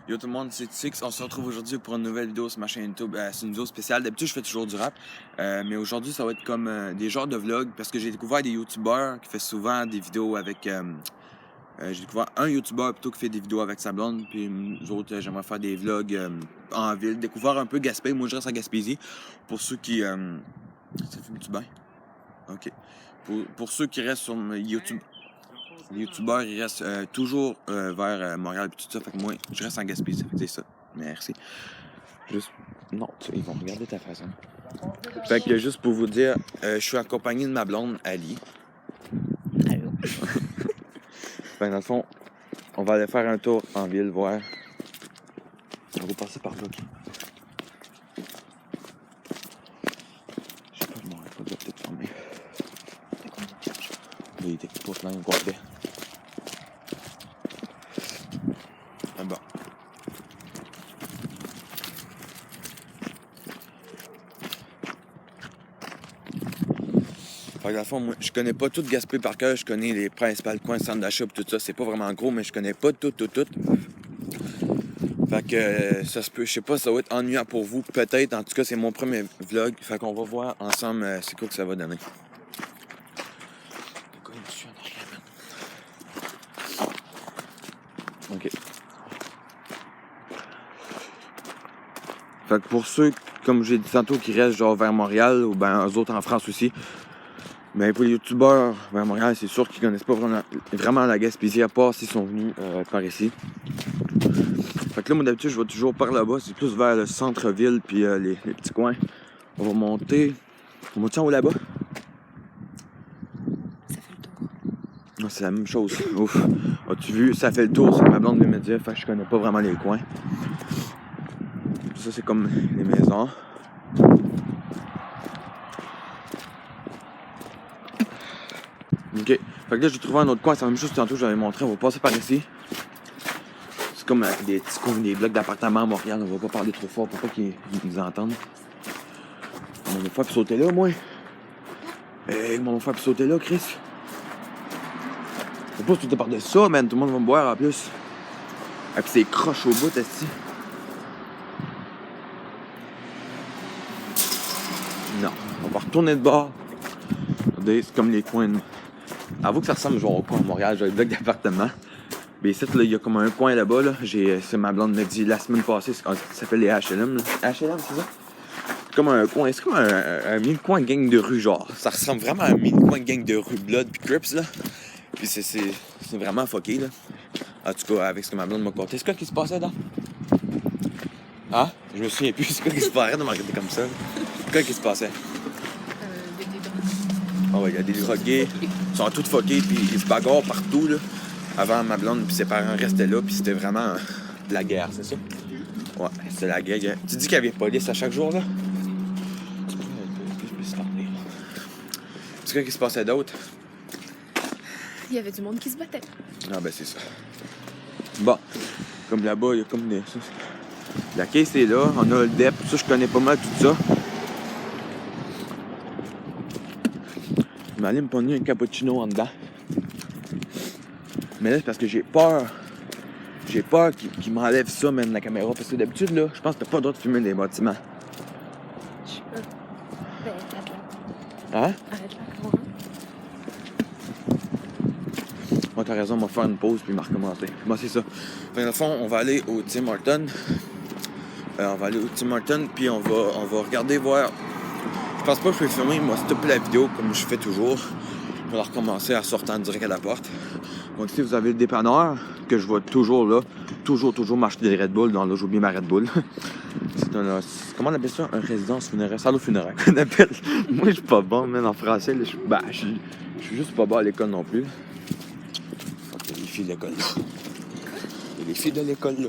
Yo tout le monde, c'est Tix. On se retrouve aujourd'hui pour une nouvelle vidéo sur ma chaîne YouTube. C'est une vidéo spéciale. D'habitude, je fais toujours du rap. Mais aujourd'hui, ça va être comme des genres de vlogs parce que j'ai découvert des youtubeurs qui font souvent des vidéos avec... j'ai découvert un youtubeur plutôt qui fait des vidéos avec sa blonde. Puis nous autres, j'aimerais faire des vlogs en ville. Découvrir un peu Gaspé. Moi, je reste à Gaspésie. Pour ceux qui... Ça fume-tu bien? OK. Pour ceux qui restent sur YouTube... Les youtubeurs, ils restent toujours vers Montréal et tout ça. Fait que moi, je reste en Gaspésie. Ça fait que c'est ça. Merci. Juste... Non, ils vont regarder ta façon. Fait que juste pour vous dire, je suis accompagné de ma blonde, Ali. Allô? Fait dans le fond, on va aller faire un tour en ville, voir. On va passer par là, OK? Je sais pas, je m'en rappelle pas, il doit peut-être fermer. Il était pas plein au complet. Ah bon. Fait que dans le fond, moi, je connais pas tout Gaspé par cœur. Je connais les principaux coins, centres d'achat et tout ça. C'est pas vraiment gros, mais je connais pas tout. Fait que ça se peut, je sais pas, ça va être ennuyant pour vous. Peut-être, en tout cas, c'est mon premier vlog. Fait qu'on va voir ensemble c'est quoi que ça va donner. OK. Fait que pour ceux, comme j'ai dit tantôt, qui restent genre vers Montréal, ou ben eux autres en France aussi, ben pour les youtubeurs vers Montréal, c'est sûr qu'ils connaissent pas vraiment la Gaspésie, à part s'ils sont venus par ici. Fait que là, moi d'habitude, je vais toujours par là-bas, c'est plus vers le centre-ville puis les petits coins. On va monter. On monte en haut là-bas? Ça fait le tour. Non, c'est la même chose. Ouf. As-tu vu? Ça fait le tour, c'est ma blonde de me dire. Fait que je connais pas vraiment les coins. Ça, c'est comme les maisons. OK. Fait que là, j'ai trouvé un autre coin. C'est la même chose que tantôt, je l'avais montré. On va passer par ici. C'est comme des petits coins, des blocs d'appartements à Montréal. On va pas parler trop fort pour pas qu'ils nous entendent. On va faire puis sauter là, moi. On va faire puis sauter là, Chris. Faut pas sauter par-dessus ça, man. Tout le monde va me boire en plus. Et puis c'est croche au bout, esti. Non. On va retourner de bord. Regardez, c'est comme les coins de... Avoue que ça ressemble genre au coin à Montréal, j'ai des blocs d'appartements. Mais ici, il y a comme un coin là-bas, là. C'est ma blonde m'a dit la semaine passée, ça s'appelle les HLM, là. HLM, c'est ça? C'est comme un coin, c'est comme un mini-coin gang de rue, genre. Ça ressemble vraiment à un mini-coin gang de rue Blood puis Crips, là. Puis c'est vraiment fucké, là. En tout cas, avec ce que ma blonde m'a conté. C'est quoi qui se passait, là? Ah? Je me souviens plus. C'est quoi qui se passait de me regarder comme ça? C'est quoi qui se passait? Des drogués. Oh, ouais, il y a des drogués. Ils sont tous fuckés, puis ils se bagarrent partout, là. Avant, ma blonde puis ses parents restaient là, puis c'était vraiment de la guerre, c'est ça? Ouais, c'était la guerre. Tu dis qu'il y avait police à chaque jour, là? C'est quoi qui se passait d'autre? Il y avait du monde qui se battait. Ah, ben c'est ça. Bon, comme là-bas, il y a comme des... La caisse est là, on a le DEP, ça, je connais pas mal tout ça. Je vais aller me prendre un cappuccino en dedans. Mais là, c'est parce que j'ai peur. J'ai peur qu'il m'enlève ça, même, la caméra. Parce que d'habitude, là, je pense que t'as pas le droit de filmer des bâtiments. Ben, arrête-la. Hein? Arrête-la, comment? Ouais, t'as raison, on va faire une pause puis recommencer. Bon, c'est ça. Fait que, dans le fond, on va aller au Tim Hortons. Puis on va regarder, voir. Je pense pas que je peux filmer, moi, stopper la vidéo comme je fais toujours. Je vais recommencer en sortant direct à la porte. Donc ici, vous avez le dépanneur, que je vois toujours là. Toujours m'acheter des Red Bull. Dans là, j'ai oublié ma Red Bull. Comment on appelle ça? Un résidence funéraire. Salle funéraire qu'on appelle. Moi, je suis pas bon, même en français. Là, je suis juste pas bon à l'école non plus. Il y a les filles de l'école là. Il y a les filles de l'école là.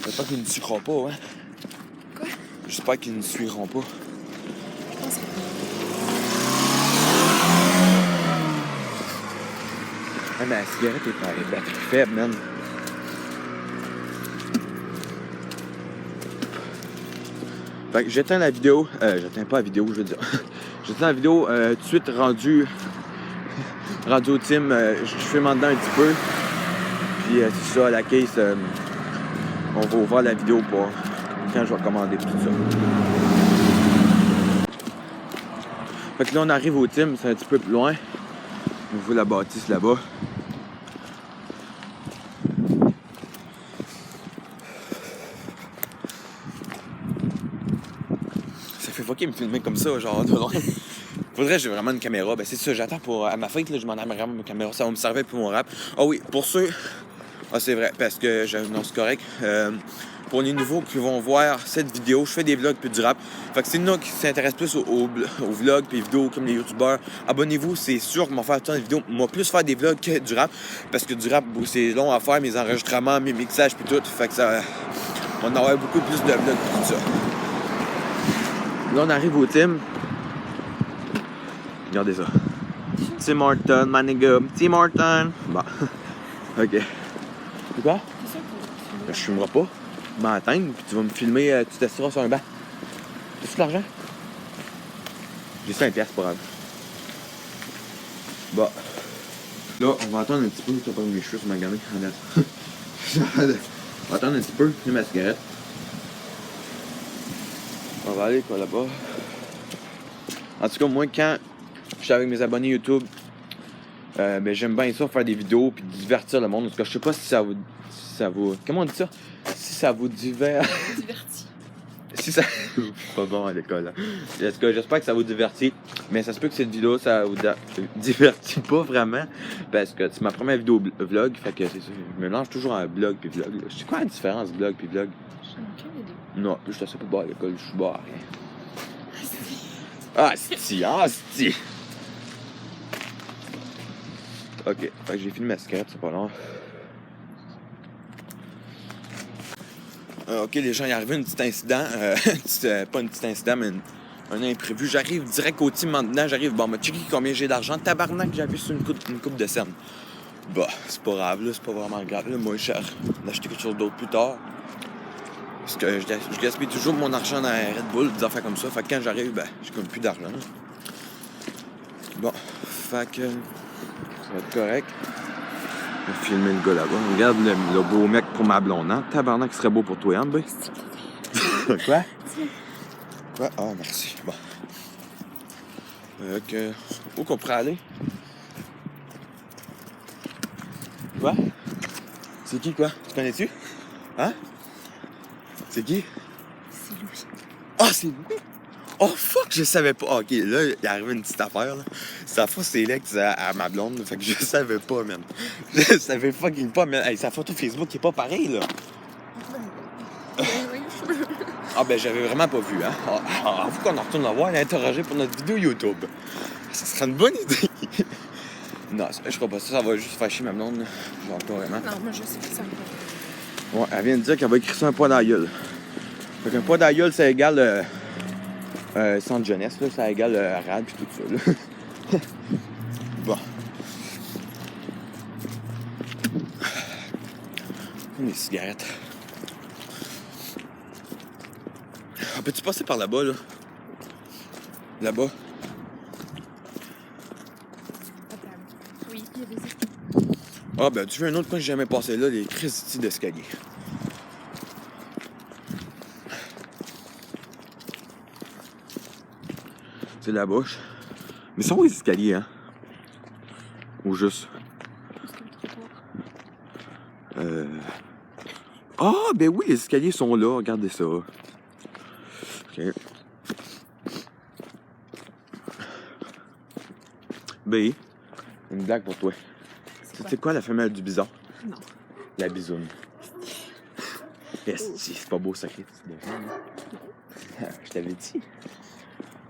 J'espère qu'ils ne suivront pas, hein? Quoi? J'espère qu'ils ne suivront pas. Je pense que... Ah, mais la cigarette est par batterie faible, man. Fait que j'éteins la vidéo. J'éteins pas la vidéo, je veux dire. J'éteins la vidéo tout de suite rendu au team. Je filme en dedans un petit peu. Puis c'est ça, la case, on va ouvrir la vidéo pour quand je vais commander tout ça. Fait que là, on arrive au team, c'est un petit peu plus loin. On voit la bâtisse là-bas. Ça fait fucker me filmer comme ça, genre de loin. Faudrait que j'ai vraiment une caméra. Ben c'est ça, j'attends pour. À ma fête, là, je m'en ai vraiment ma caméra. Ça va me servir pour mon rap. Ah oui, pour ceux. Ah, c'est vrai, parce que non, c'est correct. Pour les nouveaux qui vont voir cette vidéo, je fais des vlogs puis du rap. Fait que c'est nous qui s'intéressent plus aux vlogs puis vidéos comme les youtubeurs. Abonnez-vous, c'est sûr qu'on va faire tant de vidéos. Moi, plus faire des vlogs que du rap. Parce que du rap, c'est long à faire, mes enregistrements, mes mixages puis tout. Fait que ça. On en aura beaucoup plus de vlogs puis tout ça. Là, on arrive au team. Regardez ça. Tim Horton, my nigga. Tim Horton. Bon. OK. C'est quoi? C'est ça que Je fumerai pas. Tu vas m'atteindre, puis tu vas me filmer, tu t'assiras sur un banc. T'as-tu de l'argent? J'ai 5 piastres pour elle. Bon. Là, on va attendre un petit peu. Tu vas pas mes cheveux sur ma gamine. On va attendre un petit peu. Fumer ma cigarette. On va aller quoi là-bas. En tout cas, moi, quand je suis avec mes abonnés YouTube, ben, j'aime bien ça, faire des vidéos puis divertir le monde. En tout cas, je sais pas si ça vous... Comment on dit ça? Si ça vous divert... diverti. Si ça... pas bon à l'école, hein. En tout cas, j'espère que ça vous divertit. Mais ça se peut que cette vidéo, ça vous divertit pas vraiment. Parce que c'est ma première vidéo vlog. Fait que c'est ça. Je mélange toujours un blog puis vlog. Je sais quoi la différence blog puis vlog? Je sais aucun des deux. Non, je sais pas bas à l'école. Je suis bas à rien. Ah, si, ah, si. Ok, fait que j'ai fini ma cigarette, c'est pas long. Ok, les gens, il est arrivé un petit incident. Pas un petit incident, mais un imprévu. J'arrive direct au team maintenant. J'arrive, bon, m'a checké combien j'ai d'argent. Tabarnak, j'avais sur une coupe de scène. Bah, c'est pas grave, là, c'est pas vraiment grave. Là, moi, je vais acheter quelque chose d'autre plus tard. Parce que je gaspille toujours mon argent dans Red Bull, des affaires comme ça. Fait que quand j'arrive, ben, j'ai comme plus d'argent. Bon, fait que ça va être correct. Je vais filmer le gars là-bas. Regarde le beau mec pour ma blonde, hein? Tabarnak, qui serait beau pour toi, hein, B? Quoi? Quoi? Ah, merci. Bon. Où qu'on pourrait aller? Quoi? C'est qui, quoi? Tu connais-tu? Hein? C'est qui? C'est Louis. Ah, c'est Louis! Oh, fuck, je savais pas. Ok, là, il est arrivé une petite affaire, là. Sa photo, c'est l'ex à ma blonde, fait que je savais pas, man. Je savais fucking pas, man. Hey, sa photo Facebook est pas pareille, là. Ah, ben, j'avais vraiment pas vu, hein. Faut qu'on en retourne la voir et l'interroger pour notre vidéo YouTube. Ça serait une bonne idée. Non, je crois pas ça, ça va juste faire chier ma blonde, genre, pas vraiment. Non, moi, je sais que ça me va. Ouais, elle vient de dire qu'elle va écrire ça un poids dans la gueule. Fait qu'un poids dans la gueule, ça égale... centre jeunesse, là, ça égale arabe et tout ça, là. Bon. Les cigarettes. Ah, peux-tu passer par là-bas, là? Là-bas? Oui, il y a des escaliers. Ah, ben, tu veux un autre coin que j'ai jamais passé là, les crises d'escalier. C'est la bouche. Mais ça où les escaliers, hein? Ou juste? Ah, ben oui, les escaliers sont là. Regardez ça. OK. B, une blague pour toi. C'est quoi la femelle du bison? Non. La bisoune. Yes, c'est pas beau, sacré. Je t'avais dit.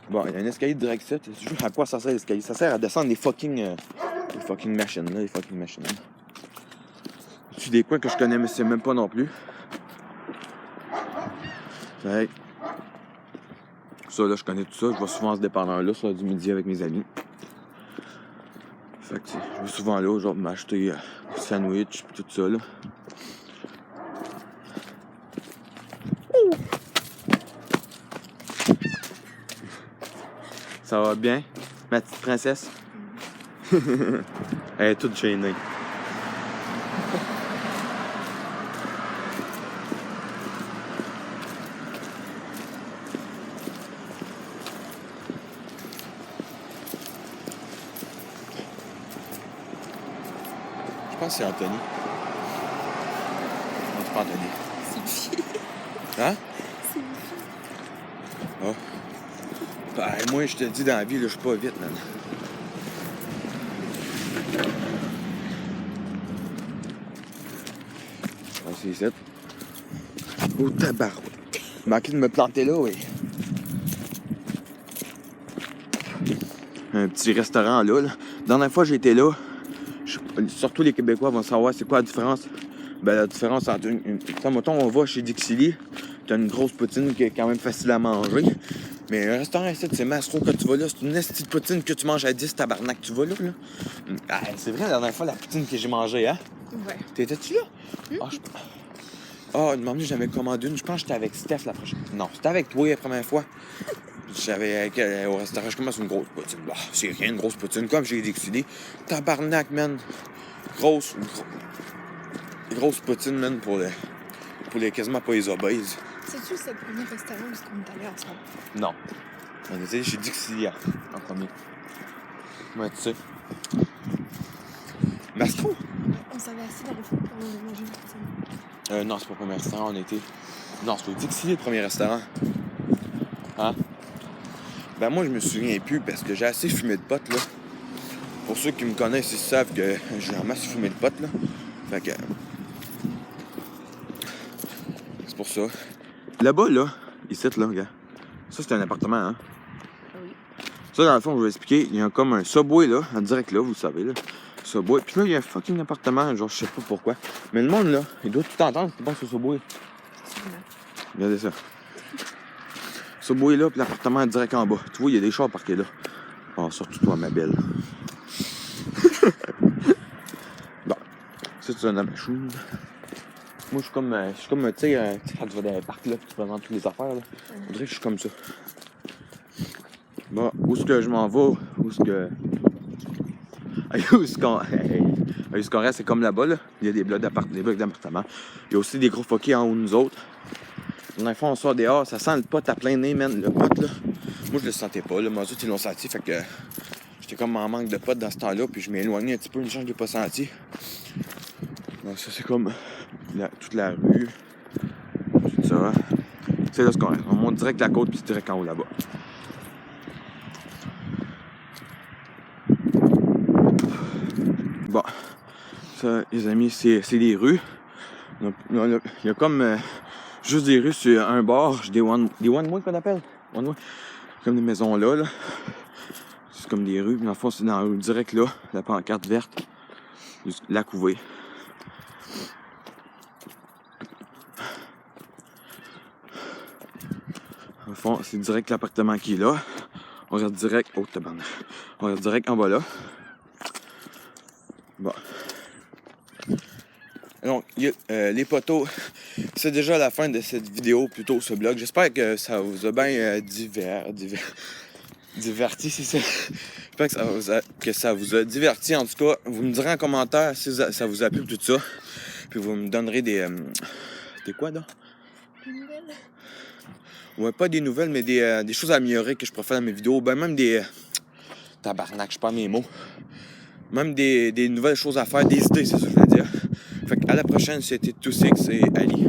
Bon, il y a un escalier direct ça. À quoi ça sert l'escalier? Ça sert à descendre les fucking machines, là. Les fucking machines. C'est des coins que je connais, mais c'est même pas non plus. Ouais. Ça, là, je connais tout ça. Je vais souvent à ce dépanneur-là, sur du midi avec mes amis. Fait que je vais souvent là, genre m'acheter des sandwichs et tout ça, là. Ça va bien, ma petite princesse? Elle est toute gênée. pense que c'est Anthony. Non, c'est pas Anthony. C'est une fille. Hein? C'est une fille. Oh. Ben, moi, je te dis, dans la vie, là, je suis pas vite, man. Ah, c'est ici. Oh, tabarouette. Manqué de me planter là, oui. Un petit restaurant là. La dernière fois que j'étais là, surtout les Québécois vont savoir c'est quoi la différence. Ben, la différence entre mettons, on va chez Dixili, t'as une grosse poutine qui est quand même facile à manger. Mais un restaurant ici, c'est Mastro, quand tu vas là, c'est une petite poutine que tu manges à 10, tabarnak, tu vas là. Ah, c'est vrai, la dernière fois, la poutine que j'ai mangée, hein? Ouais. T'étais-tu là? Une moment donné, j'avais commandé une. Je pense que j'étais avec Steph la prochaine. Non, c'était avec toi la première fois. J'avais au restaurant, je commence une grosse poutine. Bah, c'est rien, une grosse poutine, comme j'ai décidé. Tabarnak, man. Grosse poutine, man, pour les quasiment pas les obèses. C'est-tu c'est le premier restaurant où on est allé ensemble? Non. On était chez Dixilia en premier. Ouais, tu sais. Mastro? On s'avait assis dans le fond pour manger une poutine. Non, c'est pas le premier restaurant, on était. Non, c'est au Dixili le premier restaurant. Hein? Ben moi, je me souviens plus parce que j'ai assez fumé de potes, là. Pour ceux qui me connaissent, ils savent que j'ai en masse fumé de potes, là. Fait que... C'est pour ça. Là-bas, là, ici, là, regarde. Ça, c'est un appartement, hein? Oui. Ça, dans le fond, je vais expliquer. Il y a comme un Subway, là, en direct là, vous savez, là. Subway. Puis là, il y a un fucking appartement, genre, je sais pas pourquoi. Mais le monde, là, il doit tout entendre qu'il pense au Subway. Regardez ça. Subway là, puis l'appartement direct en bas. Tu vois, il y a des chars parqués là. Oh, surtout toi, ma belle. Bon. Ça, c'est une machine. Moi, je suis comme, tu sais, quand tu vas dans les parcs, là, puis tu présentes toutes les affaires, là. On dirait que je suis comme ça. Bon, où est-ce que je m'en vais? Où est-ce que... Où est-ce qu'on reste? C'est comme là-bas, là. Il y a des blocs d'appartements. Il y a aussi des gros foquets en haut de nous autres. Dans le fond, on sort dehors, ça sent le pot à plein nez, man. Le pot, là. Moi, je le sentais pas, là. Moi, autres, ils l'ont senti, fait que j'étais comme en manque de pot dans ce temps-là, puis je m'ai éloigné un petit peu, une chance que je l'ai pas senti. Donc, ça, c'est comme toute la rue. Tout ça. C'est là ce qu'on reste. On monte direct la côte, puis direct en haut là-bas. Bon. Ça, les amis, c'est les rues. Il y a comme juste des rues sur un bord, des one-way qu'on appelle. One-way. Comme des maisons là. C'est comme des rues. Mais dans le fond, c'est dans la rue direct là, la pancarte verte, la couvée. Au fond, c'est direct l'appartement qui est là. On regarde direct. Oh, tabarnak. On regarde direct en bas là. Bon. Donc, les poteaux, c'est déjà la fin de cette vidéo, plutôt ce vlog. J'espère que ça vous a bien diverti, si c'est... J'espère que ça vous a diverti. En tout cas, vous me direz en commentaire si ça vous a plu tout ça. Puis vous me donnerez des quoi, là? Des nouvelles? Ouais, pas des nouvelles, mais des choses à améliorer que je préfère dans mes vidéos. Ben même des... Tabarnak, je perds mes mots. Même des nouvelles choses à faire, des idées, c'est ça que je veux dire. Fait qu'à la prochaine, c'était Tout Six et Ali.